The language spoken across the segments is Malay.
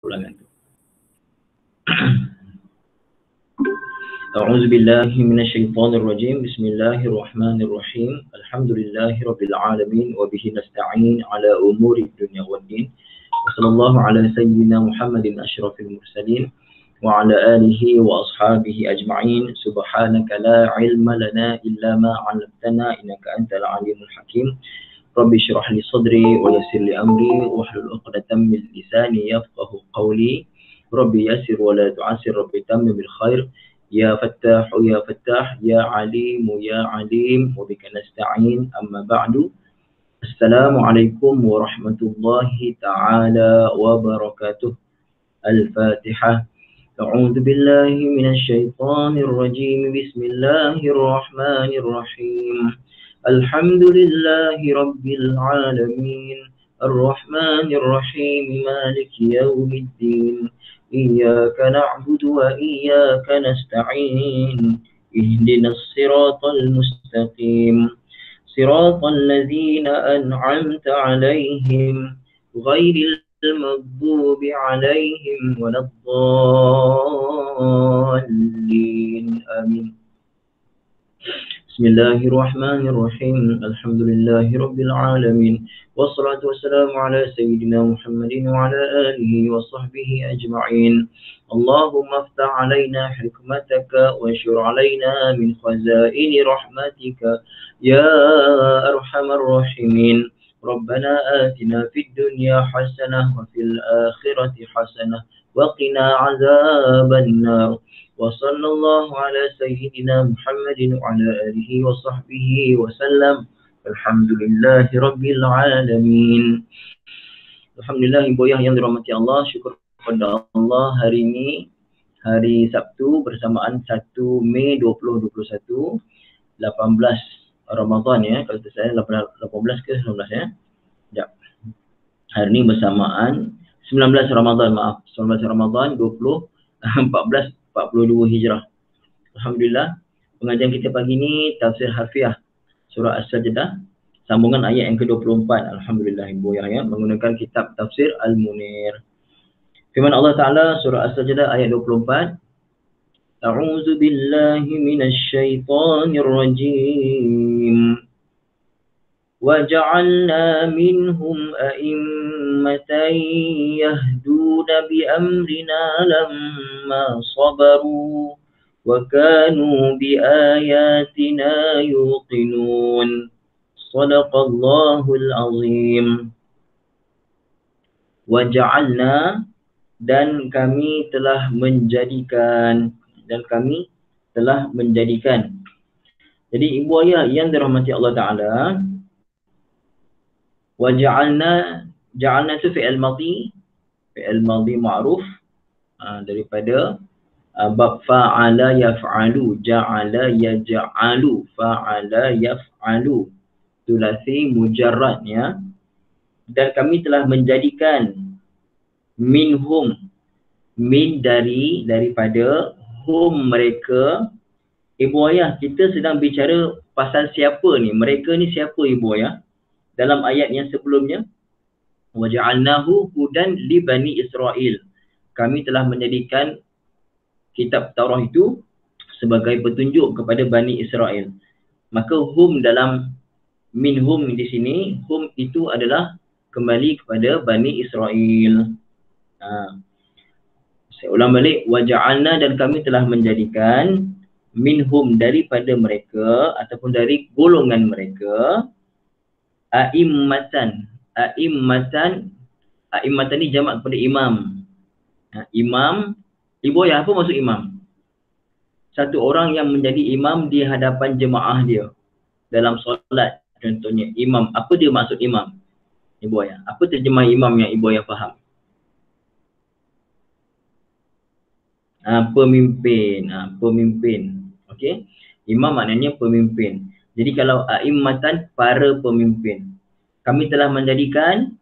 ulangan tu. A'udzu billahi minasyaitonir rajim. Bismillahirrahmanirrahim. Alhamdulillahirabbil alamin wa bihi nasta'in ala umuri dunya waddin. Wassallallahu ala sayyidina Muhammadin asyrafil mursalin wa ala alihi wa ashabihi ajma'in. Subhanaka la ilma lana illa ma 'allamtana innaka antal alimul hakim. Rabbi shrah li sadri wa yassir li amri wahlul 'uqdatam min lisani yafqahu qawli. Rabbi yassir wa la tu'assir, Rabbi tammim bil khair. Ya Fattah, Ya Fattah, Ya Alim, Ya Alim, wa bika nasta'in, amma ba'du. Assalamualaikum warahmatullahi ta'ala wabarakatuh. Al-Fatihah. A'udzu billahi minasy syaithanir rajim. Bismillahirrahmanirrahim. Alhamdulillahi rabbil alamin. Ar-Rahmanir Rahim. Maliki yaumiddin. إياك نعبد وإياك نستعين اهدنا الصراط المستقيم صراط الذين أنعمت عليهم غير المغضوب عليهم ولا الضالين آمين. بسم الله الرحمن الرحيم. الحمد لله رب العالمين والصلاة والسلام على سيدنا محمد وعلى آله وصحبه أجمعين. اللهم افتح علينا حكمتك وانشر علينا من خزائن رحمتك يا أرحم الراحمين. ربنا آتنا في الدنيا حسنة وفي الآخرة حسنة وقنا عذاب النار. وصلى الله على سيدنا محمد وعلى آله وصحبه وسلم. Alhamdulillahi Rabbil Alamin. Alhamdulillah, ibu ayah yang dirahmati Allah, syukur kepada Allah, hari ini hari Sabtu bersamaan 1 Mei 2021, 18 Ramadan ya, kalau saya 18 ke 19 ya. Ya. Hari ini bersamaan 19 Ramadan, maaf, 19 Ramadan 1442 Hijrah. Alhamdulillah, pengajian kita pagi ini tafsir harfiah surah As-Sajdah, sambungan ayat yang ke-24. Alhamdulillah ibu ayah, menggunakan kitab tafsir Al-Munir. Firman Allah Ta'ala surah As-Sajdah ayat 24. A'udzu billahi minasy syaithanir rajim. Wa ja'alna minhum a'immatan yahduna bi amrina lamma sabaru wa kanu bi ayatina yuqinun. Shadaqallahul azim. Wa ja'alna, dan kami telah menjadikan, Jadi ibu ayah yang dirahmati Allah Ta'ala, wa ja'alna, ja'alna itu fi'il madhi ma'ruf daripada bab fa'ala yaf'alu, ja'ala yaj'alu, fa'ala yaf'alu, thulathi mujarrad ya. Dan kami telah menjadikan minhum, min daripada hum mereka. Ibu ayah, kita sedang bicara pasal siapa ni? Mereka ni siapa ibu ayah? Dalam ayat yang sebelumnya, wa ja'alnahu hudan li bani Israel. Kami telah menjadikan kitab Taurat itu sebagai petunjuk kepada Bani Israel. Maka hum dalam minhum di sini, hum itu adalah kembali kepada Bani Israel. Saya ulang balik, wa ja'alna, dan kami telah menjadikan minhum daripada mereka ataupun dari golongan mereka a'immatan. A'immatan ni jamak kepada imam. Imam. Ibu ayah, apa maksud imam? Satu orang yang menjadi imam di hadapan jemaah dia dalam solat contohnya. Imam, apa dia maksud imam? Ibu ayah, apa terjemah imam yang ibu ayah faham? Pemimpin. Pemimpin. Okey. Imam maknanya pemimpin. Jadi kalau a'immatan, para pemimpin. Kami telah menjadikan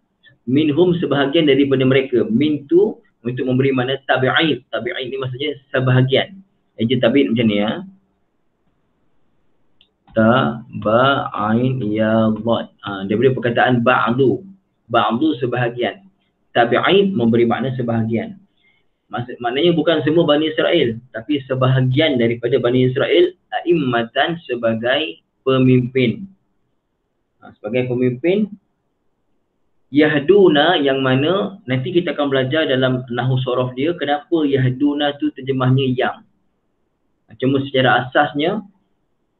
minhum, sebahagian daripada mereka. Min tu untuk memberi makna tabi'id. Tabi'id ni maksudnya sebahagian. Eja tabi'id macam ni ya. Taba'in ya dhad. Daripada perkataan ba'du. Ba'du sebahagian. Tabi'id memberi makna sebahagian. Maknanya bukan semua Bani Israel, tapi sebahagian daripada Bani Israel a'immatan sebagai pemimpin. Sebagai pemimpin yahduna, yang mana nanti kita akan belajar dalam nahwu sorof dia kenapa yahduna tu terjemahnya yang. Cuma secara asasnya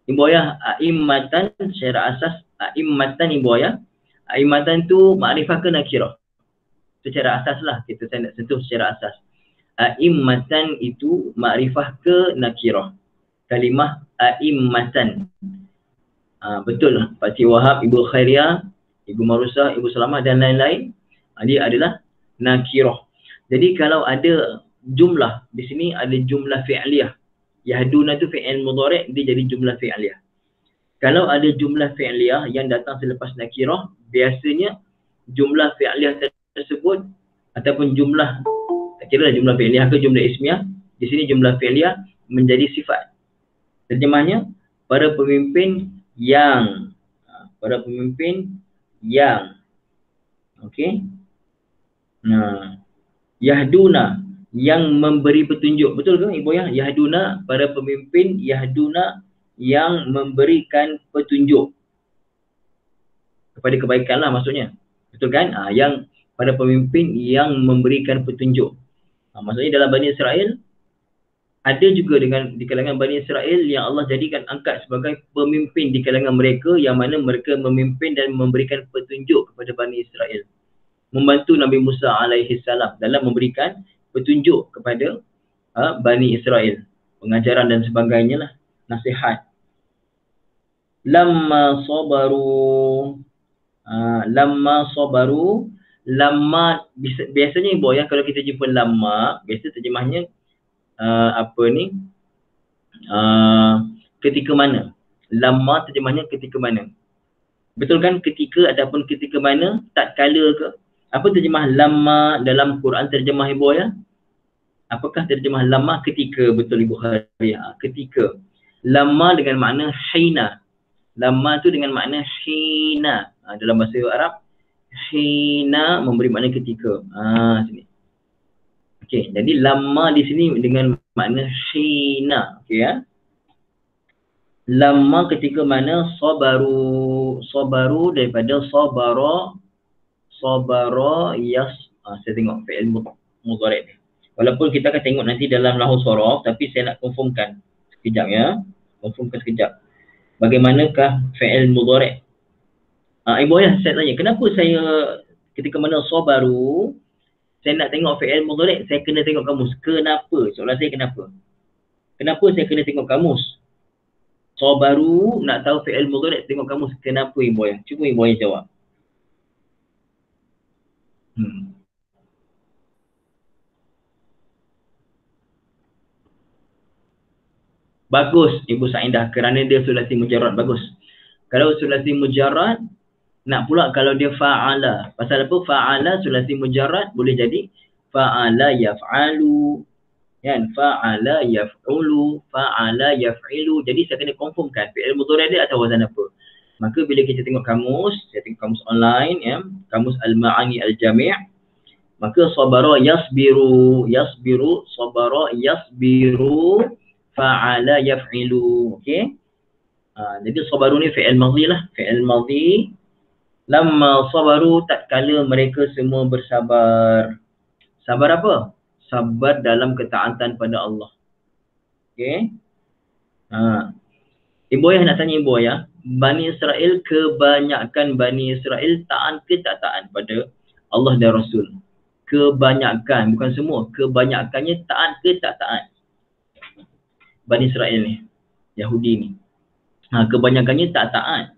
Ibu ayah a'immatan, secara asas a'immatan ibu ayah, a'immatan tu makrifah ke nakirah? Secara asas lah kita nak sentuh secara asas. A'immatan itu makrifah ke nakirah? Kalimah a'immatan. Betul lah. Pak Cik Wahab, Ibu Khairiyah, Ibu Marusah, Ibu Salamah dan lain-lain, dia adalah nakirah. Jadi kalau ada jumlah, di sini ada jumlah fi'liyah. Yahduna tu fi'il mudhari', dia jadi jumlah fi'liyah. Kalau ada jumlah fi'liyah yang datang selepas nakirah, biasanya jumlah fi'liyah tersebut ataupun jumlah, tak kira lah jumlah fi'liyah ke jumlah ismiyah, di sini jumlah fi'liyah menjadi sifat. Terjemahnya, para pemimpin yang, para pemimpin yang, okey. Nah, yahduna, yang memberi petunjuk. Betul ke ibu ya? Yahduna, para pemimpin, yahduna, yang memberikan petunjuk kepada kebaikan lah maksudnya. Betul kan? Yang para pemimpin yang memberikan petunjuk. Maksudnya dalam Bani Israel, ada juga di kalangan Bani Israel yang Allah jadikan angkat sebagai pemimpin di kalangan mereka, yang mana mereka memimpin dan memberikan petunjuk kepada Bani Israel. Membantu Nabi Musa alaihi salam dalam memberikan petunjuk kepada Bani Israel. Pengajaran dan sebagainya lah. Nasihat. Lamma sabaru. Lamma sabaru. Lamma, biasanya ibu ya, kalau kita jumpa lamma, biasa terjemahnya ketika mana. Lamma terjemahnya ketika mana. Betul kan? Ketika ataupun ketika mana, tak kala ke. Apa terjemah lamma dalam Quran terjemah ibu ya? Apakah terjemah lamma ketika? Betul Ibu Khairiyah. Ketika. Lamma dengan makna hina. Lamma tu dengan makna hina. Dalam bahasa Arab, hina memberi makna ketika. Sini. Okey, jadi lamma di sini dengan makna hina. Okey ya. Lamma ketika mana sabaru. Sabaru daripada sabara. Sabara saya tengok fi'il mudhari' ni. Walaupun kita akan tengok nanti dalam nahwu sorof, tapi saya nak confirmkan sekejap ya. Confirmkan sekejap. Bagaimanakah fi'il mudhari'? Ibu ayah saya tanya, kenapa saya ketika mana sabaru, saya nak tengok fi'il mudhari', saya kena tengok kamus. Kenapa? Soalan saya kenapa? Kenapa saya kena tengok kamus? Sabaru, nak tahu fi'il mudhari', tengok kamus. Kenapa ibu ayah? Cuba ibu ayah jawab. Bagus Ibu Sa'idah, kerana dia sulasi mujarrad. Bagus. Kalau sulasi mujarrad, nak pula kalau dia fa'ala. Pasal apa? Fa'ala sulasi mujarrad boleh jadi fa'ala yaf'alu, kan? Fa'ala yaf'ulu, fa'ala yaf'ilu. Jadi saya kena confirmkan fi'il mudhari' dia atau wazan apa. Maka bila kita tengok kamus, saya tengok kamus online ya, kamus Al-Ma'ani Al-Jami', maka sabara yasbiru, yasbiru, sabara yasbiru, fa'ala yaf'ilu. Okey. Jadi sabaru ni fi'il madhi lah, fi'il madhi. Lamma sabaru, tatkala mereka semua bersabar. Sabar apa? Sabar dalam ketaatan pada Allah. Okey. Ibu ayah nak tanya ibu ayah, Bani Israel, kebanyakan Bani Israel taat ke tak taat pada Allah dan Rasul? Kebanyakan, bukan semua, kebanyakannya taat ke tak taat? Bani Israel ni, Yahudi ni. Kebanyakannya tak taat.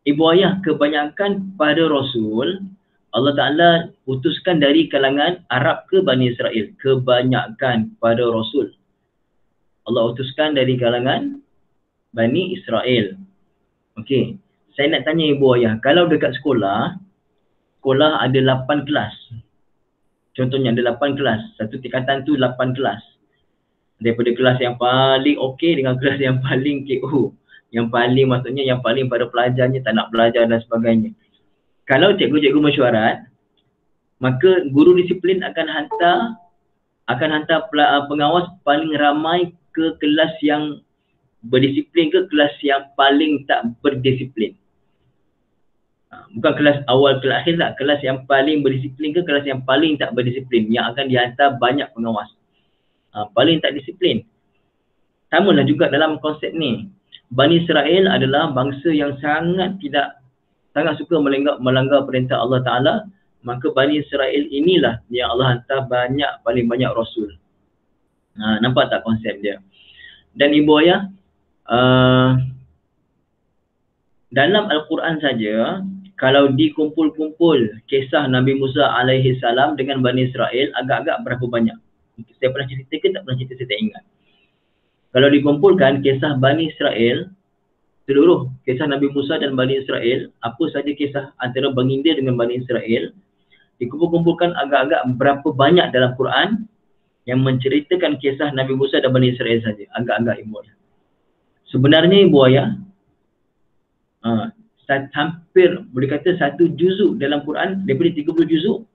Ibu ayah, kebanyakan pada Rasul, Allah Ta'ala utuskan dari kalangan Arab ke Bani Israel? Kebanyakan pada Rasul, Allah utuskan dari kalangan Bani Israel. Okey, saya nak tanya ibu ayah, kalau dekat sekolah, sekolah ada 8 kelas. Contohnya ada 8 kelas, satu tingkatan tu 8 kelas. Daripada kelas yang paling okey dengan kelas yang paling KO. Yang paling maksudnya yang paling pada pelajarnya tak nak belajar dan sebagainya. Kalau cikgu-cikgu mesyuarat, maka guru disiplin akan hantar pengawas paling ramai ke kelas yang berdisiplin ke kelas yang paling tak berdisiplin. Bukan kelas awal ke akhir tak, kelas yang paling berdisiplin ke kelas yang paling tak berdisiplin, yang akan dihantar banyak pengawas. Paling tak disiplin. Samalah juga dalam konsep ni. Bani Israel adalah bangsa yang sangat suka melanggar perintah Allah Ta'ala. Maka Bani Israel inilah yang Allah hantar paling banyak Rasul. Nampak tak konsep dia? Dan ibu ayah, dalam Al-Quran saja, kalau dikumpul-kumpul kisah Nabi Musa alaihi salam dengan Bani Israel, agak-agak berapa banyak? Saya pernah cerita ke tak pernah cerita, saya tak ingat. Kalau dikumpulkan kisah Bani Israel, seluruh kisah Nabi Musa dan Bani Israel, apa saja kisah antara baginda dengan Bani Israel, dikumpul-kumpulkan agak-agak berapa banyak dalam Quran yang menceritakan kisah Nabi Musa dan Bani Israel saja. Agak-agak ibu ayah. Sebenarnya ibu ayah, hampir boleh kata satu juzuk dalam Quran, daripada 30 juzuk,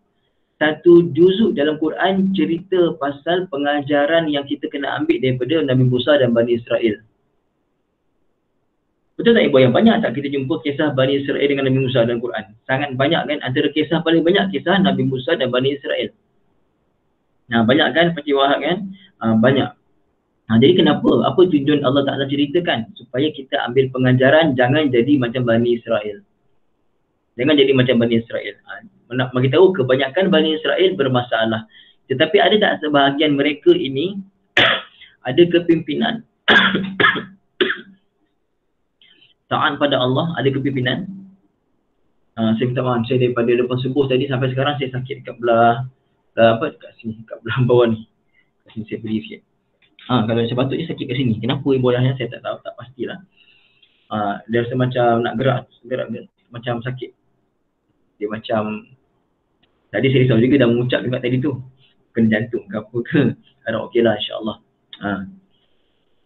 satu juzuk dalam Quran cerita pasal pengajaran yang kita kena ambil daripada Nabi Musa dan Bani Israel. Betul tak ibu ayah? Banyak tak kita jumpa kisah Bani Israel dengan Nabi Musa dalam Quran? Sangat banyak kan? Antara kisah paling banyak kisah Nabi Musa dan Bani Israel. Banyak kan Pakcik Wahab kan? Banyak. Jadi kenapa? Apa tujuan Allah Ta'ala ceritakan? Supaya kita ambil pengajaran, jangan jadi macam Bani Israel. Jangan jadi macam Bani Israel. Nak bagi tahu kebanyakan Bani Israel bermasalah. Tetapi ada tak sebahagian mereka ini ada kepimpinan taat pada Allah, ada kepimpinan. Saya minta maaf, saya daripada lepas subuh tadi sampai sekarang saya sakit dekat belah dekat sini, dekat belah bawah ni. Kat sini saya beri sikit. Kalau sepatutnya sakit kat sini. Kenapa ibu ayahnya saya tak tahu, tak pastilah. Dia rasa macam nak gerak macam sakit. Dia macam tadi saya risau juga dah mengucap dekat tadi tu. Kena jantung ke apa ke. Harap okey lah insyaAllah.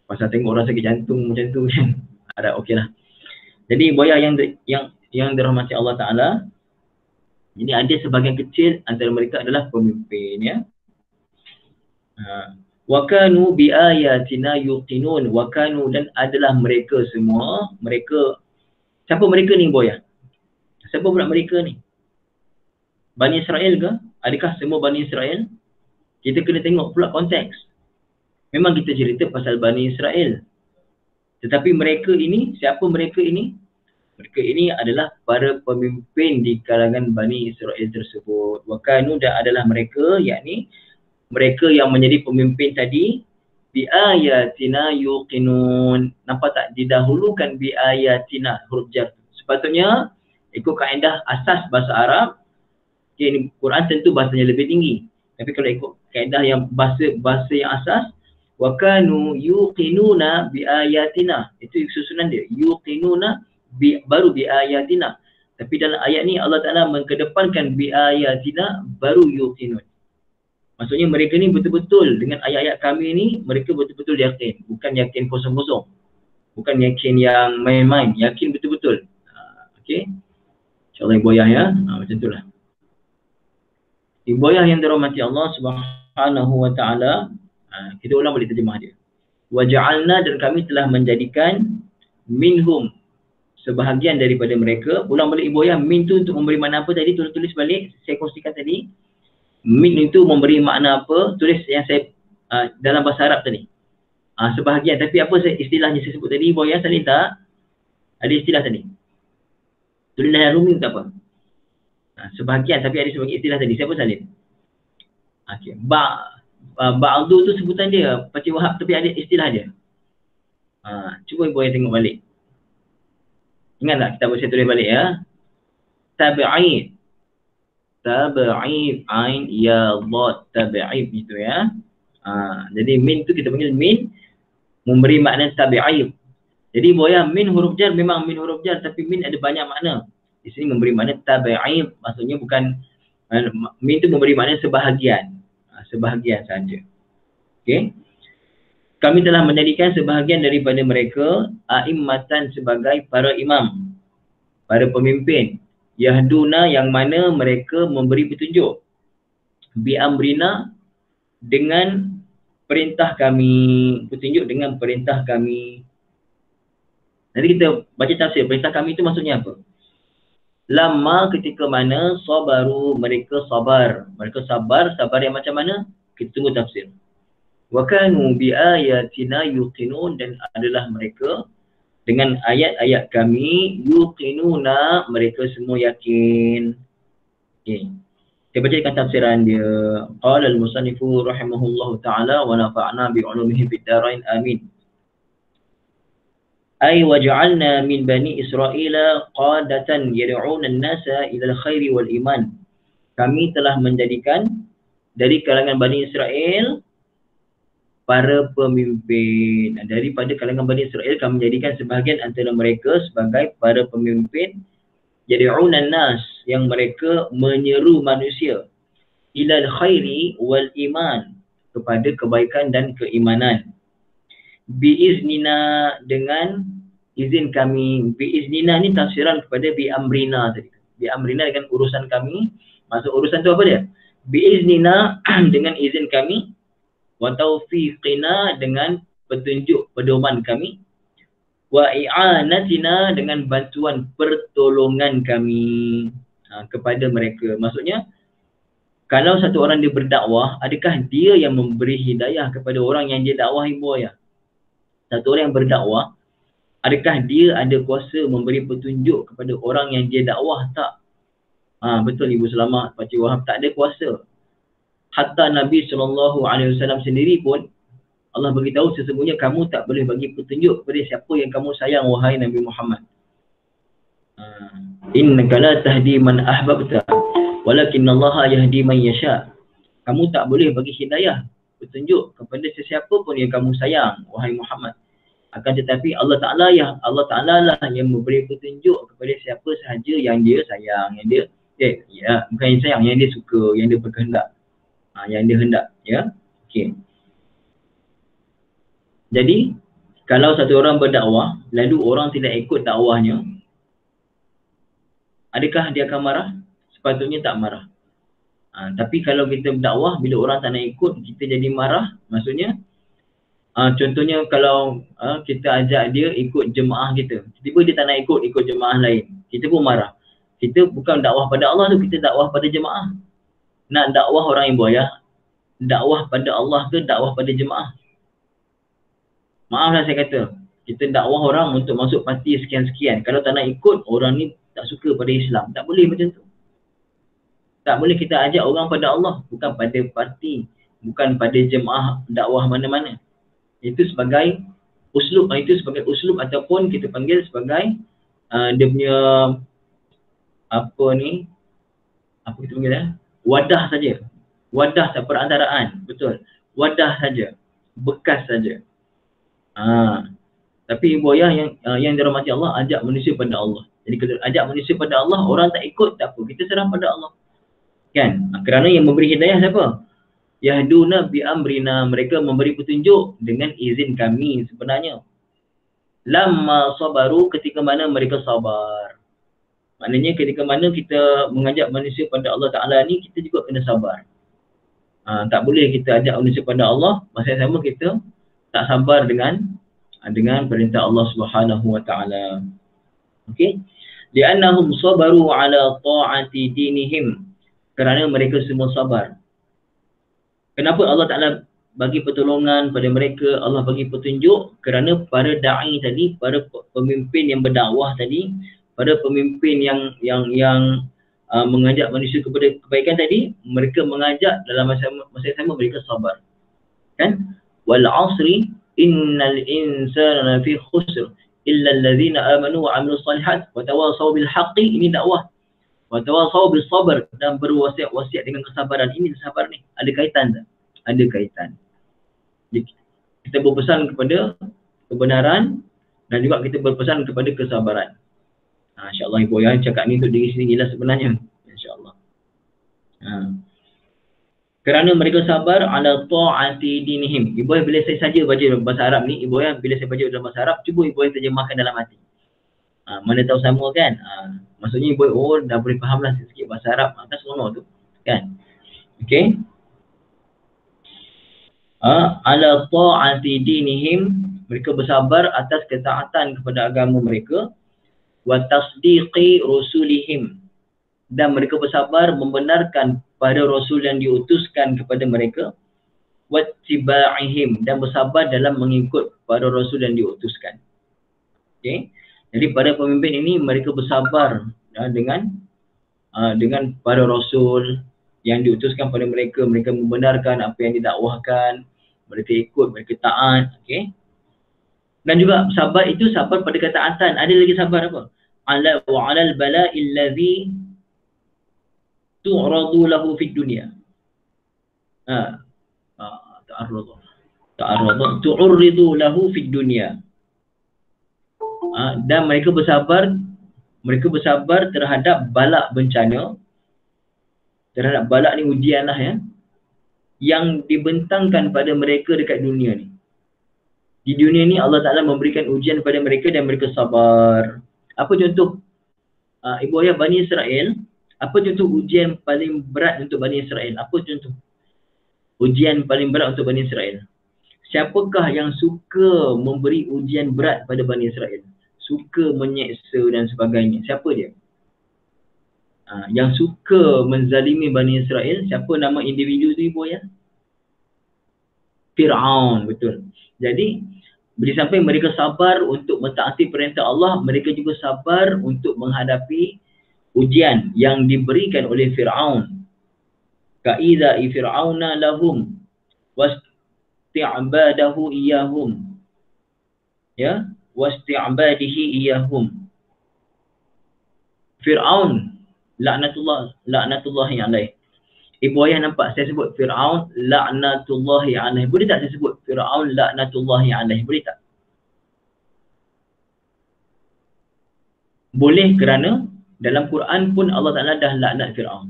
Pasal tengok orang sakit jantung macam tu kan. Harap okey lah. Jadi ibu ayah yang dirahmati Allah Ta'ala, ini ada sebahagian kecil antara mereka adalah pemimpin ya. Wa kanu bi ayatina yuqinun. Wa kanu, dan adalah mereka semua, siapa mereka ni ibu ayah? Siapa pula mereka ni? Bani Israel ke? Adakah semua Bani Israel? Kita kena tengok pula konteks. Memang kita cerita pasal Bani Israel. Tetapi mereka ini, siapa mereka ini? Mereka ini adalah para pemimpin di kalangan Bani Israel tersebut. Wa kanu, dan adalah mereka, yakni mereka yang menjadi pemimpin tadi, bi ayatina yuqinun. Nampak tak? Didahulukan bi ayatina, huruf jar. Sepatutnya ikut kaedah asas bahasa Arab, okay, Quran tentu bahasanya lebih tinggi. Tapi kalau ikut kaedah yang bahasa yang asas, wa kanu yuqinuna bi ayatina. Itu susunan dia. Yuqinuna baru bi ayatina. Tapi dalam ayat ni Allah Ta'ala mengedepankan bi ayatina baru yuqinun. Maksudnya mereka ni betul-betul dengan ayat-ayat kami ni, mereka betul-betul yakin. Bukan yakin kosong-kosong. Bukan yakin yang main-main. Yakin betul-betul. Okey. InsyaAllah ibu ayah ya. Macam itulah. Ibu ayah yang dirahmati Allah Subhanahu wa Ta'ala, kita ulang balik terjemah dia. Wa ja'alna, dan kami telah menjadikan minhum, sebahagian daripada mereka. Ulang balik ibu ayah, min tu untuk memberi makna apa tadi? Tulis balik, saya kongsikan tadi. Min itu memberi makna apa? Tulis yang saya dalam bahasa Arab tadi. Sebahagian, tapi apa istilahnya saya sebut tadi ibu ayah? Salin tak? Ada istilah tadi. Tulis dalam rumi tak apa. Sebahagian, tapi ada sebagai istilah tadi. Siapa salin? Okey. Ba'du tu sebutan dia, Pakcik Wahab, tapi ada istilah dia. Cuba ibu ayah tengok balik. Ingat tak kita saya tulis balik ya? Tabi'id. Tabi'id, ain ya dad, tabi'id gitu ya. Jadi min tu kita panggil min, memberi makna tabi'id. Jadi ibu ayah, min huruf jar, memang min huruf jar, tapi min ada banyak makna. Di sini memberi makna tabi'id, maksudnya bukan min tu memberi makna sebahagian. Sebahagian saja. Okey. Kami telah menjadikan sebahagian daripada mereka a'immatan, sebagai para imam, para pemimpin. Yahduna, yang mana mereka memberi petunjuk. bi amrina dengan perintah kami, petunjuk dengan perintah kami. Nanti kita baca tafsir. Perintah kami itu maksudnya apa? Lama ketika mana sabaru, mereka sabar. Mereka sabar, sabar yang macam mana? Kita tunggu tafsir. Wa kanu bi ayatina yuqinun, dan adalah mereka dengan ayat-ayat kami yuqinuna, mereka semua yakin. Okey. Kita bacakan tafsiran dia. Qala al-musannifu rahimahullahu ta'ala wa nafa'na bi 'ulumihi fid dharain amin. Ay waj'alna min bani Israila qadatan yad'una an-nasa ila al-khairi wal iman. Kami telah menjadikan dari kalangan Bani Israel para pemimpin. Daripada kalangan Bani Israel kami menjadikan sebahagian antara mereka sebagai para pemimpin yad'una an-nas, yang mereka menyeru manusia ila al-khairi wal iman, kepada kebaikan dan keimanan. Biiznina, dengan izin kami. Biiznina ni tafsiran kepada biamrina tadi. Biamrina dengan urusan kami. Maksud urusan tu apa dia? Biiznina dengan izin kami. Wa taufiqina dengan petunjuk pedoman kami. Wa i'anatina dengan bantuan pertolongan kami kepada mereka. Maksudnya, kalau satu orang dia berdakwah, adakah dia yang memberi hidayah kepada orang yang dia dakwah, ibu ayah? Satu orang yang berdakwah, adakah dia ada kuasa memberi petunjuk kepada orang yang dia dakwah? Tak. Betul Ibu Selamat, Pakcik Wahab, tak ada kuasa. Hatta Nabi SAW sendiri pun Allah beritahu, sesungguhnya kamu tak boleh bagi petunjuk kepada siapa yang kamu sayang, wahai Nabi Muhammad. Innaka la tahdi man ahbabta walakinallaha yahdi man yasha. Kamu tak boleh bagi hidayah, petunjuk kepada sesiapa pun yang kamu sayang, wahai Muhammad. Akan tetapi Allah Ta'ala lah yang memberi petunjuk kepada siapa sahaja yang dia sayang, yang dia bukan yang sayang, yang dia suka, yang dia berkehendak, yang dia hendak, ya. Okey. Jadi kalau satu orang berdakwah lalu orang tidak ikut dakwahnya, adakah dia akan marah? Sepatutnya tak marah. Tapi kalau kita berdakwah, bila orang tak nak ikut, kita jadi marah. Maksudnya, contohnya kalau kita ajak dia ikut jemaah kita, tiba-tiba dia tak nak ikut jemaah lain, kita pun marah. Kita bukan dakwah pada Allah tu, kita dakwah pada jemaah. Nak dakwah orang ibu ayah, dakwah pada Allah ke dakwah pada jemaah? Maaflah saya kata, kita dakwah orang untuk masuk parti sekian-sekian. Kalau tak nak ikut, orang ni tak suka pada Islam. Tak boleh macam tu. Tak boleh kita ajak orang pada Allah, bukan pada parti, bukan pada jemaah dakwah mana-mana. Itu sebagai uslub, ataupun kita panggil sebagai dia punya apa kita panggil wadah saja. Wadah perantaraan, betul. Wadah saja, bekas saja. Tapi ibu ayah yang dirahmati Allah, ajak manusia pada Allah. Jadi kalau ajak manusia pada Allah, orang tak ikut, tak apa, kita serah pada Allah. Kan? Kerana yang memberi hidayah siapa? Yahduna bi amrina, mereka memberi petunjuk dengan izin kami sebenarnya. Lamma sabaru, ketika mana mereka sabar. Maknanya ketika mana kita mengajak manusia pada Allah Ta'ala ni, kita juga kena sabar. Tak boleh kita ajak manusia pada Allah, masa yang sama kita tak sabar dengan perintah Allah Subhanahu Wa Ta'ala. Okey. Li'annahum sabaru ala ta'ati dinihim, kerana mereka semua sabar. Kenapa Allah Ta'ala bagi pertolongan pada mereka, Allah bagi petunjuk? Kerana para da'i tadi, para pemimpin yang berdakwah tadi, para pemimpin yang mengajak manusia kepada kebaikan tadi, mereka mengajak dalam masa yang sama mereka sabar. Kan? Wal 'asri innal insana lafi khusr illa allazina amanu wa 'amilus solihat wa tawasaw bil haqqi. Ini dakwah. Wa tawasaw bis sabr, dan berwasiat dengan kesabaran. Ini sabar ni ada kaitan tak? Ada kaitan. Jadi, kita berpesan kepada kebenaran dan juga kita berpesan kepada kesabaran. InsyaAllah ibu ayah cakap ni untuk diri sendirilah sebenarnya. InsyaAllah. Kerana mereka sabar ala ta'ati dinihim. Ibu ayah bila saya saja baca bahasa Arab ni, ibu ayah bila saya baca dalam bahasa Arab, cuba ibu ayah terjemahkan dalam hati. Mana tahu sama kan? Maksudnya ibu ayah, dah boleh faham lah sikit bahasa Arab. Kan seronok tu. Kan? Okey. Ala ta'ati dinihim, mereka bersabar atas ketaatan kepada agama mereka, wa tasdiqi rusulihim, dan mereka bersabar membenarkan pada rasul yang diutuskan kepada mereka, wa tiba'ihim, dan bersabar dalam mengikut pada rasul yang diutuskan. Okey. Jadi pada pemimpin ini mereka bersabar dengan para rasul yang diutuskan pada mereka, mereka membenarkan apa yang didakwahkan, mereka ikut, mereka taat. Okey. Dan juga sabar itu sabar pada ketaatan. Ada lagi sabar apa? Ala wa 'alal bala'il ladzi tu'radu lahu fid dunya. Ta'arradu tu'ridu lahu fid dunya. Dan mereka bersabar terhadap balak bencana. Terhadap balak ni ujian lah ya, yang dibentangkan pada mereka dekat dunia ni. Di dunia ni Allah Ta'ala memberikan ujian kepada mereka dan mereka sabar. Apa contoh ibu ayah Bani Israel? Apa contoh ujian paling berat untuk Bani Israel? Apa contoh ujian paling berat untuk Bani Israel? Siapakah yang suka memberi ujian berat pada Bani Israel? Suka menyeksa dan sebagainya. Siapa dia? Yang suka menzalimi Bani Israel, siapa nama individu tu ibu ya? Fir'aun, betul. Jadi bila sampai mereka sabar untuk mentaati perintah Allah, mereka juga sabar untuk menghadapi ujian yang diberikan oleh Fir'aun. Ka'idha'i fir'auna lahum wasti'badahu iyahum, ya, wasti'badihi iyahum. Fir'aun laknatullahi alaih. Ibu ayah nampak saya sebut Fir'aun laknatullahi alaih. Boleh tak saya sebut Fir'aun laknatullahi alaih? Boleh tak? Boleh, kerana dalam Quran pun Allah Ta'ala dah laknat Fir'aun.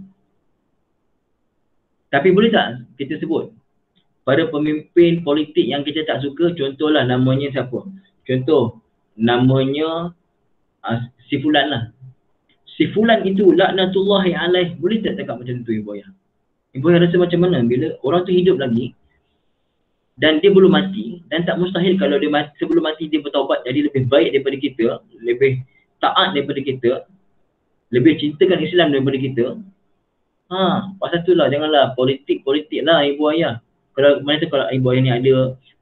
Tapi boleh tak kita sebut pada pemimpin politik yang kita tak suka, contohlah namanya siapa? Contoh namanya si Fulan lah. Si Fulan itu laknatullahi alaih. Boleh tak cakap macam tu ibu ayah? Ibu ayah rasa macam mana bila orang tu hidup lagi dan dia belum mati, dan tak mustahil kalau dia mati, sebelum mati dia bertaubat jadi lebih baik daripada kita, lebih taat daripada kita, lebih cintakan Islam daripada kita. Pasal tu lah, janganlah politik lah ibu ayah. Kalau mana tu kalau ibu ayah ni ada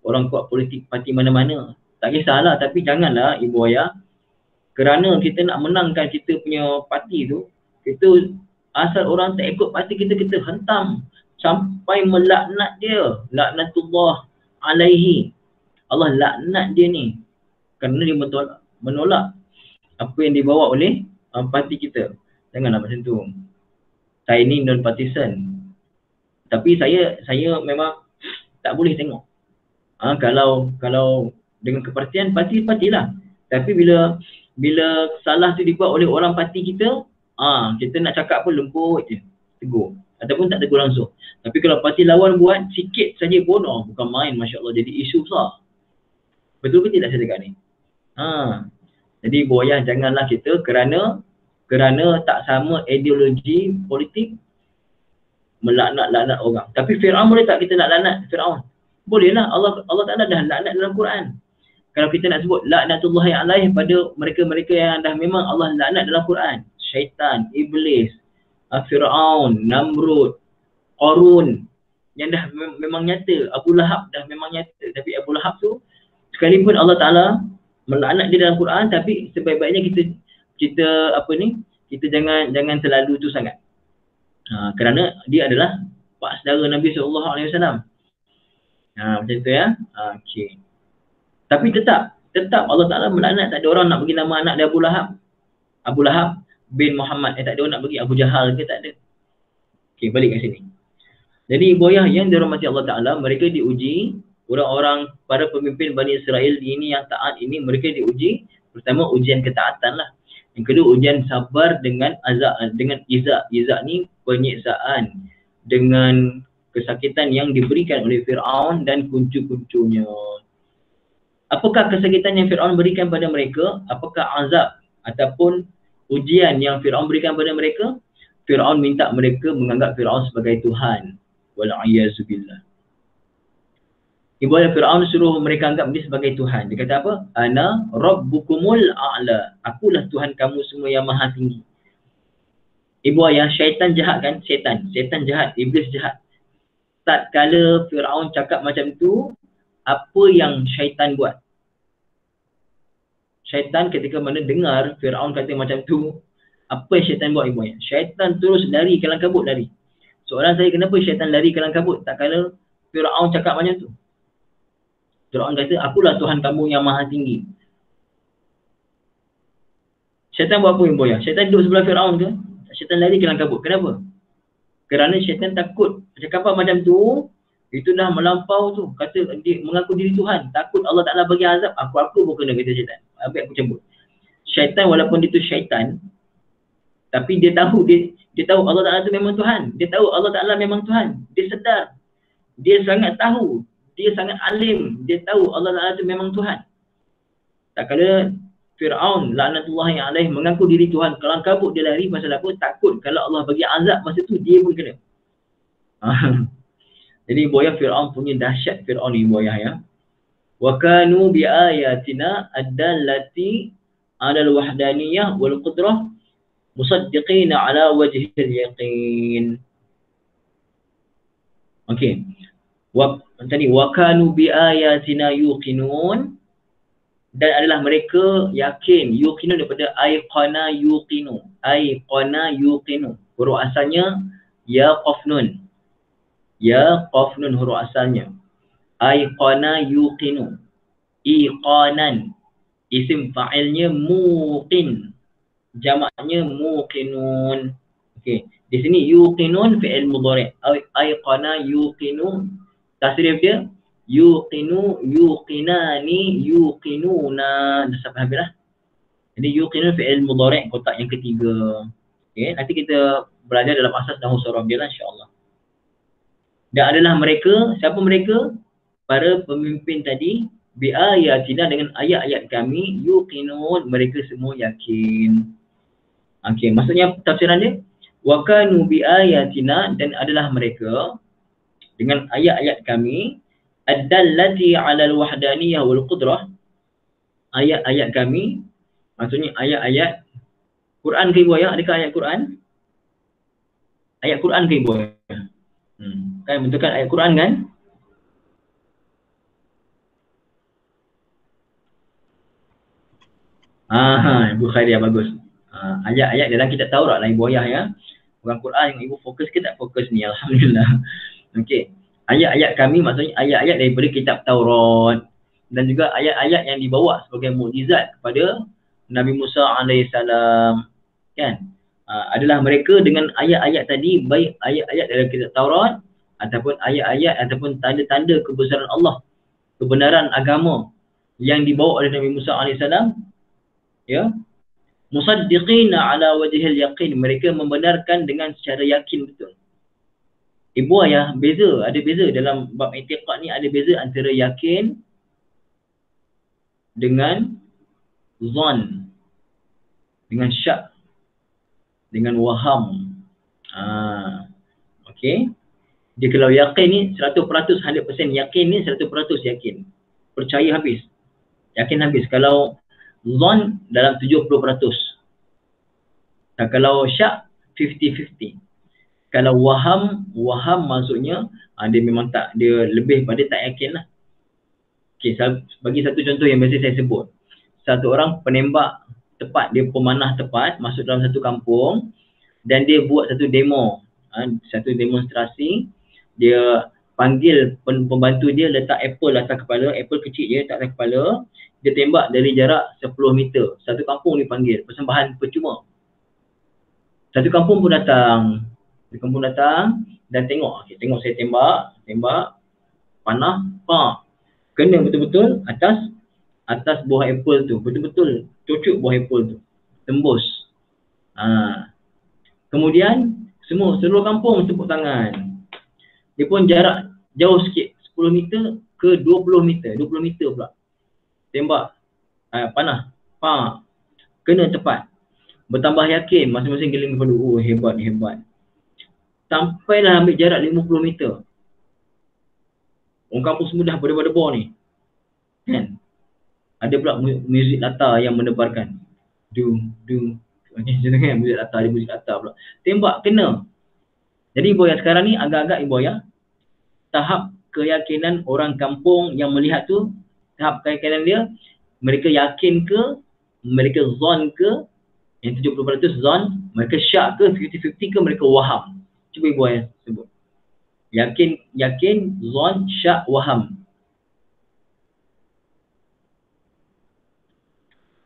orang kuat politik parti mana-mana, tak kisahlah, tapi janganlah ibu ayah kerana kita nak menangkan kita punya parti tu, kita asal orang tak ikut parti kita, kita hentam sampai melaknat dia. Laknatullah alaihi. Allah laknat dia ni kerana dia menolak apa yang dibawa oleh parti kita. Janganlah macam tu. Saya ni non partisan. Tapi saya memang tak boleh tengok. Kalau dengan kepartian, partilah. Tapi bila salah tu dibuat oleh orang parti kita, kita nak cakap pun lembut je, tegur. Ataupun tak tegur langsung. Tapi kalau parti lawan buat sikit saja pun, bukan main, Masya Allah, jadi isu besar. Betul ke tidak saya cakap ni? Jadi ibu ayah, janganlah kita kerana tak sama ideologi politik melaknat orang. Tapi Fir'aun boleh tak kita nak laknat Fir'aun? Bolehlah. Allah Ta'ala dah laknat dalam Quran. Kalau kita nak sebut laknatullahi alaih pada mereka-mereka yang dah memang Allah laknat dalam Quran, syaitan, iblis, Fir'aun, Namrud, Qarun, yang dah memang nyata. Abu Lahab dah memang nyata. Tapi Abu Lahab tu sekalipun Allah Ta'ala melaknat dia dalam Quran, tapi sebaik-baiknya kita jangan terlalu tu sangat. Kerana dia adalah pak saudara Nabi SAW. Macam tu ya. Okey. Tapi tetap Allah Ta'ala melaknat. Tak ada orang nak bagi nama anak dia Abu Lahab. Abu Lahab bin Muhammad. Tak ada orang nak bagi Abu Jahal ke, tak ada. Okey, balik ke sini. Jadi ibu ayah yang dirahmati Allah Ta'ala, mereka diuji. Orang-orang, para pemimpin Bani Israel ini yang taat ini, mereka diuji. Pertama ujian ketaatan lah. Yang kedua ujian sabar dengan azab, dengan izak. Izak ni penyiksaan dengan kesakitan yang diberikan oleh Fir'aun dan kuncu-kuncunya. Apakah kesakitan yang Fir'aun berikan pada mereka? Apakah azab ataupun ujian yang Fir'aun berikan pada mereka? Firaun minta mereka menganggap Firaun sebagai Tuhan. Wal'iyyazubillah. Ibu ayah Firaun suruh mereka anggap dia sebagai Tuhan. Dia kata apa? Ana rabbukumul a'la. Akulah Tuhan kamu semua yang maha tinggi. Ibu ayah, syaitan jahat kan? Syaitan jahat, iblis jahat. Tatkala Firaun cakap macam tu, apa yang syaitan buat? Syaitan ketika mana dengar Firaun kata macam tu, apa yang syaitan buat ibu ayah? Syaitan terus lari kelang kabut lari. Soalan saya, kenapa syaitan lari kelang kabut tak kala Firaun cakap macam tu? Firaun kata, akulah Tuhan kamu yang maha tinggi. Syaitan buat apa ibu ayah? Syaitan duduk sebelah Firaun ke? Syaitan lari kelang kabut. Kenapa? Kerana syaitan takut. Cakap macam tu, itu dah melampau tu. Kata dia mengaku diri Tuhan. Takut Allah Ta'ala bagi azab. Aku pun kena, kata syaitan. Habis aku cabut. Syaitan walaupun dia tu syaitan, tapi dia tahu Allah Ta'ala tu memang Tuhan. Dia tahu Allah Ta'ala memang Tuhan. Dia sedar. Dia sangat tahu. Dia sangat alim. Dia tahu Allah Ta'ala tu memang Tuhan. Tak kala Fir'aun laknatullahi alaih mengaku diri Tuhan, kelang kabut dia lari pasal apa? Takut kalau Allah bagi azab masa tu dia pun kena. Jadi ibu ayah Fir'aun punya dahsyat Fir'aun ni ibu ayah ya. Wa kanu bi ayatina ad-dallati 'ala al-wahdaniyah wal qudrah musaddiqina 'ala wajhil yaqin. Okey. Tadi wa kanu bi ayatina yuqinun, dan adalah mereka yakin. Yuqinu daripada aiqana yuqinu. Aiqana yuqinu. Huruf asalnya ya qaf nun. Ya qaf nun huruf asalnya. Aiqana yuqinu. Iqanan. Isim fa'ilnya muqin. Jamaknya muqinun. Okey. Di sini yuqinun fi'il mudhari'. Aiqana yuqinu. Tasrif dia yuqinu, yuqinani, yuqinuna. Dah sampai habis lah. Jadi yuqinu fi'il mudhari' kotak yang ketiga. Okay, nanti kita belajar dalam asas nahwu surah dia lah insya-Allah. Dan adalah mereka, siapa mereka? Para pemimpin tadi, bi ayatina, dengan ayat-ayat kami, yuqinun, mereka semua yakin. Okey, maksudnya tafsiran dia, wa kanu bi ayatina, dan adalah mereka dengan ayat-ayat kami, ad-dallati 'ala al-wahdaniyah wal qudrah, ayat-ayat kami, maksudnya ayat-ayat Quran ke ibu ayah? Adakah ayat Quran? Ayat Quran ke ibu ayah? Kan bentukkan ayat Quran kan? Ibu Khairiyah bagus. Ayat-ayat dalam kitab Taurat lah ibu ayah ya. Bukan Quran yang ibu fokus ke tak fokus ni, alhamdulillah. Okey. Ayat-ayat kami maksudnya ayat-ayat daripada kitab Taurat, dan juga ayat-ayat yang dibawa sebagai mukjizat kepada Nabi Musa alaihissalam, kan? Adalah mereka dengan ayat-ayat tadi, baik ayat-ayat dalam kitab Taurat ataupun ayat-ayat ataupun tanda-tanda kebesaran Allah, kebenaran agama yang dibawa oleh Nabi Musa alaihissalam, ya. Musaddiqina ala wajhil yaqin, mereka membenarkan dengan secara yakin betul. Ibu ayah, ada beza dalam bab i'tiqad ni, ada beza antara yakin dengan zon, dengan syak, dengan waham. Okey. Dia kalau yakin ni 100%, 100% yakin ni 100% yakin. Percaya habis. Yakin habis. Kalau zon dalam 70%. Dan kalau syak 50-50. Kalau waham maksudnya dia memang tak, dia lebih pada tak yakin lah. Okey, bagi satu contoh yang biasa saya sebut. Satu orang penembak tepat, dia pemanah tepat masuk dalam satu kampung dan dia buat satu demo, satu demonstrasi. Dia panggil pembantu dia, letak apple atas kepala, apple kecil je tak atas kepala. Dia tembak dari jarak 10 meter. Satu kampung dipanggil, persembahan percuma. Satu kampung pun datang. Dan tengok, tengok saya tembak, panah, kena betul-betul atas buah apple tu, betul-betul cucuk buah apple tu, tembus. Kemudian seluruh kampung tepuk tangan. Dia pun jarak jauh sikit, 10 meter ke 20 meter pula. Tembak, panah, kena tepat. Bertambah yakin, masing-masing geling kepala, oh hebat. Sampailah ambil jarak 50 meter. Orang kampung semua dah berdebar-debar ni. Kan? Ada pula muzik latar yang menebarkan. Dung. Macam tu kan, muzik latar pula. Tembak, kena. Jadi ibu yang sekarang ni agak-agak ibu ya, tahap keyakinan orang kampung yang melihat tu, tahap keyakinan dia, mereka yakin ke, mereka zon ke, yang 70% zon, mereka syak ke, 50-50 ke, mereka waham. Cuba ibu yang sebut. Yakin, zon, syak, waham.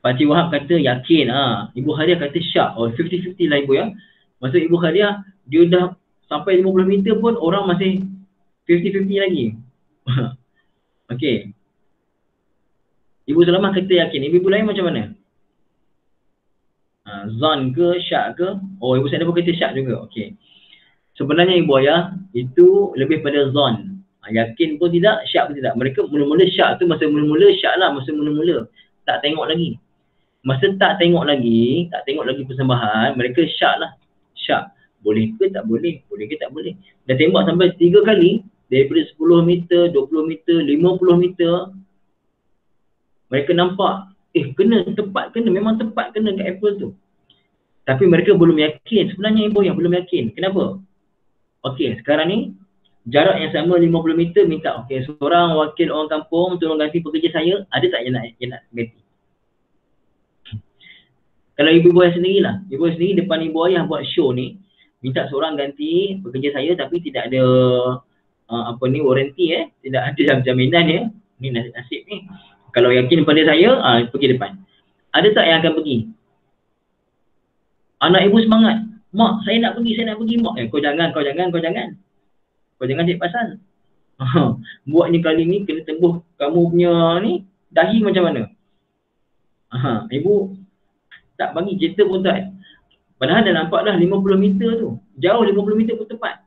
Pakcik Wahab kata yakin. Ibu Hadiah kata syak. 50-50 lah ibu ya. Maksud ibu Hadiah, dia dah sampai 50 meter pun orang masih 50-50 lagi. Okey. Ibu Salamah kata yakin. Ibu lain macam mana? Zon ke, syak ke? Oh, ibu saya pun kata syak juga. Okey. Sebenarnya ibu ayah, itu lebih pada zon. Yakin pun tidak, syak pun tidak. Mereka mula-mula syak tu, masa mula-mula syak lah. Masa mula-mula. Tak tengok lagi. Masa tak tengok lagi persembahan, mereka syak lah. Syak. Boleh ke tak boleh? Boleh ke tak boleh? Dah tembak sampai 3 kali. Daripada 10 meter, 20 meter, 50 meter. Mereka nampak. Memang tepat kena kat apple tu. Tapi mereka belum yakin. Sebenarnya ibu yang belum yakin. Kenapa? Okey, sekarang ni, jarak yang sama 50 meter minta. Okey, seorang wakil orang kampung tolong ganti pekerja saya. Ada tak yang nak ganti? Kalau ibu ayah sendirilah. Ibu ayah sendiri depan ibu ayah buat show ni, minta seorang ganti pekerja saya tapi tidak ada warranty tidak ada jaminan ya. Ni nasib ni. Kalau yakin pada saya, pergi depan. Ada tak yang akan pergi? Anak ibu semangat. Mak, saya nak pergi mak. Kau jangan. Kau jangan cik pasal. Buat ni kali ni kena tembus kamu punya ni dahi macam mana? Ibu tak bagi, cerita pun tak. Padahal dah nampak dah 50 meter tu. Jauh 50 meter pun tepat.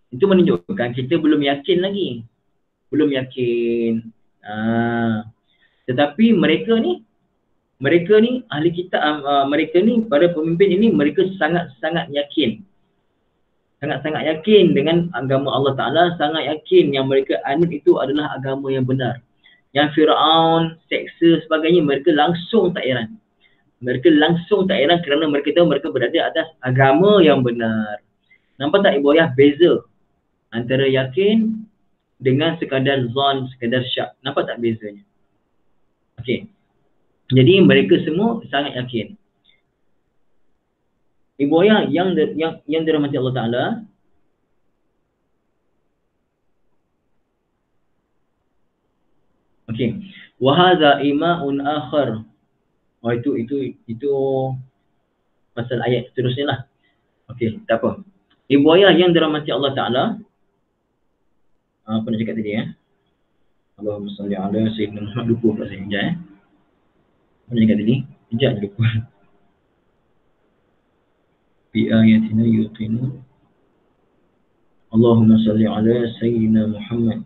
Itu menunjukkan kita belum yakin lagi. Belum yakin. Tetapi mereka ni ahli kitab, mereka ni, para pemimpin ini, mereka sangat-sangat yakin. Sangat-sangat yakin dengan agama Allah Ta'ala. Sangat yakin yang mereka anut itu adalah agama yang benar. Yang Fir'aun, seksa sebagainya, mereka langsung tak heran. Kerana mereka tahu mereka berada atas agama yang benar. Nampak tak ibu ayah beza antara yakin dengan sekadar zon, sekadar syak? Nampak tak bezanya? Okey. Jadi mereka semua sangat yakin. Ibu ayah yang dirahmati Allah Ta'ala, okey. Wa hadza ima'un akhar. Itu pasal ayat seterusnya lah. Okey, tak apa. Ibu ayah yang dirahmati Allah Ta'ala, apa nak cakap tadi Allahumma salli ala sayyidina Muhammad. Lupa pula saya. Sekejap apa nak cakap tadi? Sekejap je lupa. Bi ayatina yuqinu. Allahumma salli ala sayyidina Muhammad.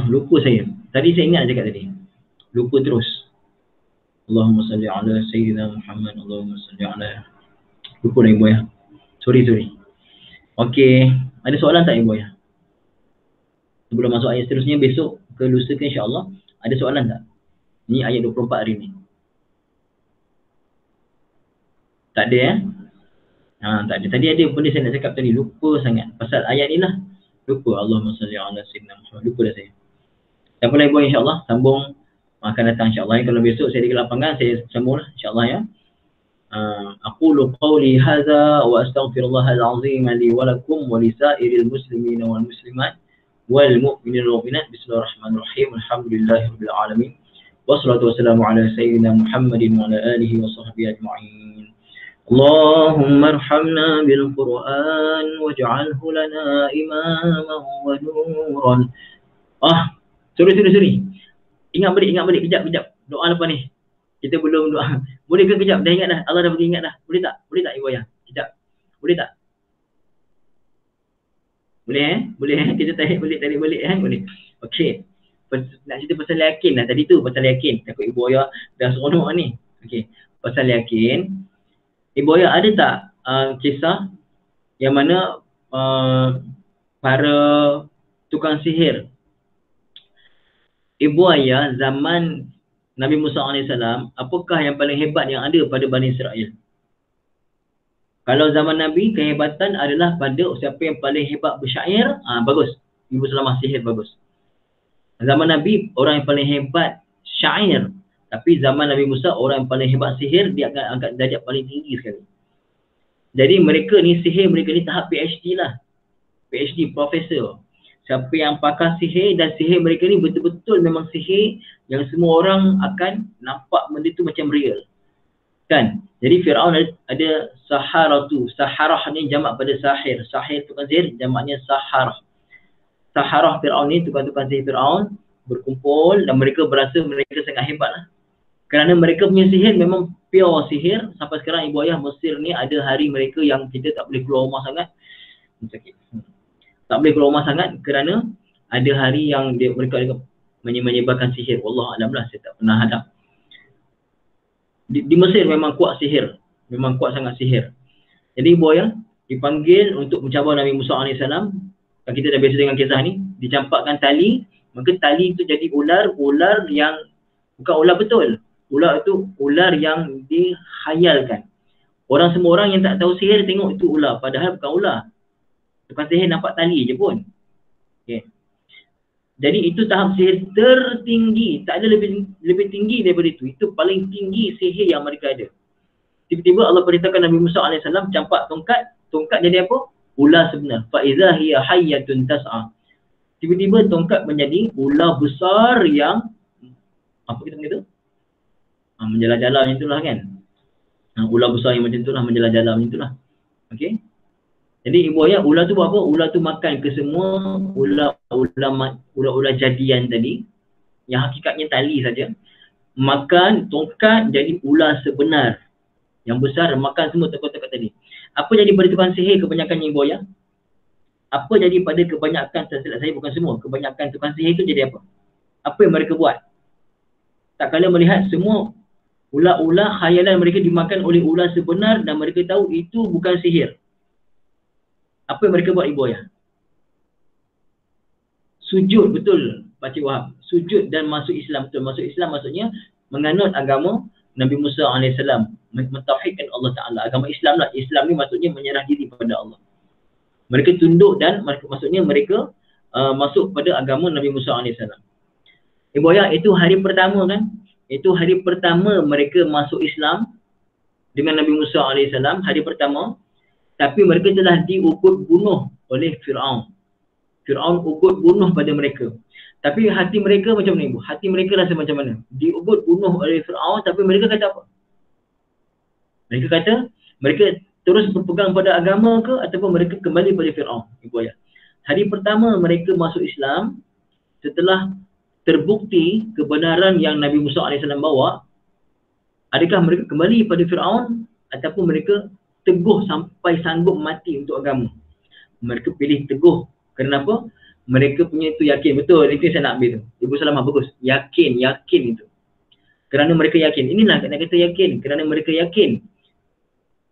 Lupa saya. Tadi saya ingat cakap tadi. Lupa terus. Allahumma salli ala sayyidina Muhammad. Allahumma salli ala. Lupa dah ibu ayah. Sorry. Okey. Ada soalan tak ibu ayah? Sebelum masuk ayat seterusnya, besok ke lusa ke insyaAllah. Ada soalan tak? Ni ayat 24 hari ni. Tak ada tak ada. Tadi ada benda saya nak cakap tadi. Lupa sangat. Pasal ayat ni lah. Lupa. Allahumma salli ala sayyidina Muhammad. Lupa dah saya. Tak apa ibu insyaAllah. Sambung akan datang insyaAllah. Kalau besok saya di lapangan, saya sambung lah insyaAllah ya. أقول قولي هذا وأستغفر الله العظيم لي ولكم ولسائر المسلمين والمسلمات والمؤمنين والمؤمنات. بسم الله الرحمن الرحيم. الحمد لله رب العالمين والصلاة والسلام على سيدنا محمد وعلى آله وصحبه أجمعين. اللهم ارحمنا بالقرآن واجعله لنا إماما ونورا. Sorry. Ingat balik. Kejap. Doa lepas ni. Kita belum doa. Boleh ke kejap? Dah ingat dah. Allah dah bagi ingat dah. Boleh tak ibu ayah? Kejap. Boleh tak? Boleh Kita tarik balik. Boleh. Okey. Nak cerita pasal yakin lah tadi tu. Pasal yakin. Takut ibu ayah dah seronok ni. Okey, pasal yakin. Ibu ayah ada tak kisah yang mana para tukang sihir ibu ayah zaman Nabi Musa AS, apakah yang paling hebat yang ada pada Bani Israel? Kalau zaman Nabi, kehebatan adalah pada siapa yang paling hebat bersyair, bagus. Ibu Salamah sihir, bagus. Zaman Nabi, orang yang paling hebat syair. Tapi zaman Nabi Musa, orang yang paling hebat sihir, dia akan angkat darjat paling tinggi sekali. Jadi mereka ni, sihir mereka ni tahap PhD lah. PhD, profesor. Siapa yang pakar sihir dan sihir mereka ni betul-betul memang sihir yang semua orang akan nampak benda tu macam real. Kan? Jadi Fir'aun ada saharatu. Saharah ni jamak pada sahir. Sahir tukang sihir, jamaknya saharah. Saharah Fir'aun ni, tukang-tukang sihir Fir'aun berkumpul dan mereka berasa mereka sangat hebat lah. Kerana mereka punya sihir memang pure sihir. Sampai sekarang ibu ayah Mesir ni ada hari mereka yang kita tak boleh keluar rumah sangat. Sakit. Tak boleh keluar rumah sangat kerana ada hari yang mereka menyebarkan sihir. Wallahualam lah, saya tak pernah hadap. Di Mesir memang kuat sihir. Memang kuat sangat sihir. Jadi ibu ayah dipanggil untuk mencabar Nabi Musa AS. Dan kita dah biasa dengan kisah ni. Dicampakkan tali. Maka tali itu jadi ular. Ular yang bukan ular betul. Ular itu ular yang dihayalkan. Semua orang yang tak tahu sihir tengok itu ular. Padahal bukan ular. Tukang sihir nampak tali je pun. Okay. Jadi itu tahap sihir tertinggi. Tak ada lebih tinggi daripada itu. Itu paling tinggi sihir yang mereka ada. Tiba-tiba Allah perintahkan Nabi Musa AS campak tongkat. Tongkat jadi apa? Ular sebenar. Fa'idha hiya hayyatun tas'a. Tiba-tiba tongkat menjadi ular besar yang apa kita panggil tu? Menjalar-jalar macam itulah kan. Ular besar yang macam itulah, menjalar-jalar macam itulah. Okey. Jadi ibu ayah, ular tu buat apa? Ular tu makan ke semua ular jadian tadi, yang hakikatnya tali saja. Makan tongkat jadi ular sebenar. Yang besar makan semua tongkat-tongkat tadi. Apa jadi pada tukang sihir kebanyakannya ibu ayah? Apa jadi pada kebanyakan, saya bukan semua, kebanyakan tukang sihir itu jadi apa? Apa yang mereka buat? Tak kala melihat semua ular-ular khayalan mereka dimakan oleh ular sebenar dan mereka tahu itu bukan sihir. Apa yang mereka buat ibu ayah? Sujud, betul Pakcik Wahab. Sujud dan masuk Islam, betul. Masuk Islam maksudnya menganut agama Nabi Musa AS. Mentauhidkan Allah Ta'ala. Agama Islam lah. Islam ni maksudnya menyerah diri kepada Allah. Mereka tunduk dan maksudnya mereka masuk pada agama Nabi Musa AS. Ibu ayah, itu hari pertama kan? Itu hari pertama mereka masuk Islam dengan Nabi Musa AS. Hari pertama. Tapi mereka telah diugut bunuh oleh Fir'aun. Fir'aun ugut bunuh pada mereka. Tapi hati mereka macam mana ibu? Hati mereka rasa macam mana? Diugut bunuh oleh Fir'aun tapi mereka kata apa? Mereka kata mereka terus berpegang pada agama ke ataupun mereka kembali pada Fir'aun? Ibu ayah. Hari pertama mereka masuk Islam setelah terbukti kebenaran yang Nabi Musa AS bawa, adakah mereka kembali pada Fir'aun ataupun mereka teguh sampai sanggup mati untuk agama? Mereka pilih teguh. Kenapa? Mereka punya itu yakin. Betul, itu saya nak ambil tu. Ibu Salamah bagus. Yakin itu. Kerana mereka yakin. Inilah nak kata yakin. Kerana mereka yakin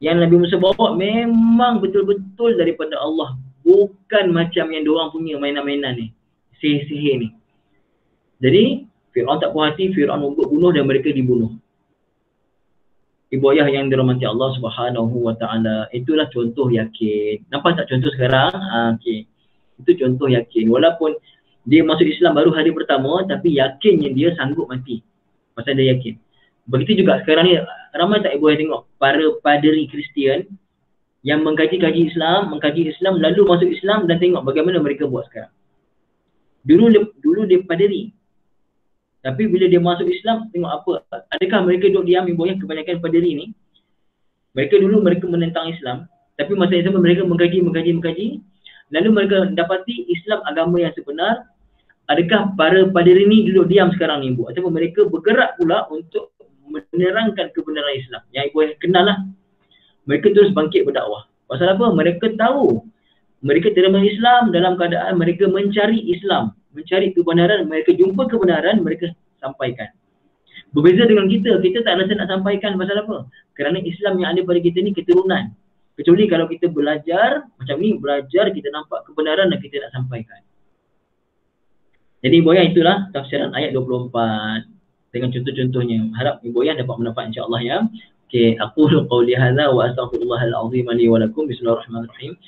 yang Nabi Musa bawa memang betul-betul daripada Allah. Bukan macam yang diorang punya mainan-mainan ni. Sihir-sihir ni. Jadi, Fir'aun tak puas hati. Fir'aun ugut bunuh dan mereka dibunuh. Ibu ayah yang dirahmati Allah Subhanahu wa Ta'ala, itulah contoh yakin. Nampak tak contoh sekarang? Okey. Itu contoh yakin. Walaupun dia masuk Islam baru hari pertama, tapi yakinnya dia sanggup mati. Pasal dia yakin. Begitu juga sekarang ni, ramai tak ibu ayah tengok para paderi Kristian yang mengkaji Islam lalu masuk Islam dan tengok bagaimana mereka buat sekarang. Dulu dia paderi. Tapi bila dia masuk Islam, tengok apa. Adakah mereka duduk diam ibu ayah? Kebanyakan paderi ni, mereka menentang Islam. Tapi masa yang sama mereka mengkaji. Lalu mereka dapati Islam agama yang sebenar. Adakah para paderi ni duduk diam sekarang ni ibu? Ataupun mereka bergerak pula untuk menerangkan kebenaran Islam. Yang ibu ayah kenal lah. Mereka terus bangkit berdakwah. Pasal apa? Mereka tahu. Mereka terima Islam dalam keadaan mereka mencari Islam. Mencari kebenaran, mereka jumpa kebenaran, mereka sampaikan. Berbeza dengan kita tak rasa nak sampaikan pasal apa? Kerana Islam yang ada pada kita ni keturunan. Kecuali kalau kita belajar macam ni, belajar kita nampak kebenaran dan kita nak sampaikan. Jadi Ibu Ayah, itulah tafsiran ayat 24 dengan contoh-contohnya. Harap Ibu Ayah dapat manfaat insya-Allah ya. Okey, aqulu qawli hadza wa astaghfirullahal azim li wa lakum. Bismillahirrahmanirrahim.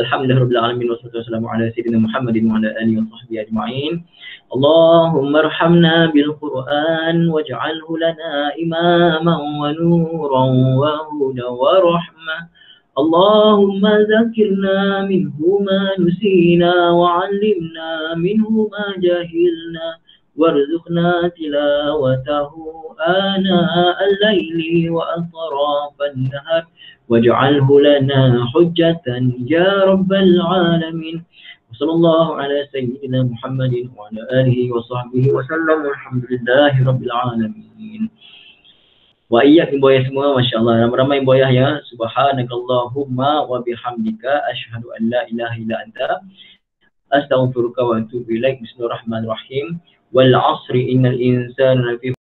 Alhamdulillahirabbil alamin wassalatu wassalamu ala sayyidina Muhammadin wa ala alihi wa sahbihi ajma'in. Allahumma arhamna bil Qur'an waj'alhu lana imaman wa nuran wa hudan wa rahmah. اللهم ذكرنا منه ما نسينا وعلمنا منه ما جهلنا وارزقنا تلاوته آناء الليل وأطراف النهار واجعله لنا حجة يا رب العالمين. وصلى الله على سيدنا محمد وعلى آله وصحبه وسلم والحمد لله رب العالمين. Wa iyyak Ibu Ayah semua, masya-Allah, ramai-ramai Ibu Ayah ya. Subhanakallahumma wa bihamdika asyhadu an la ilaha illa anta astaghfiruka wa atubu ilaik. Bismillahirrahmanirrahim. Wal 'asri innal insana lafi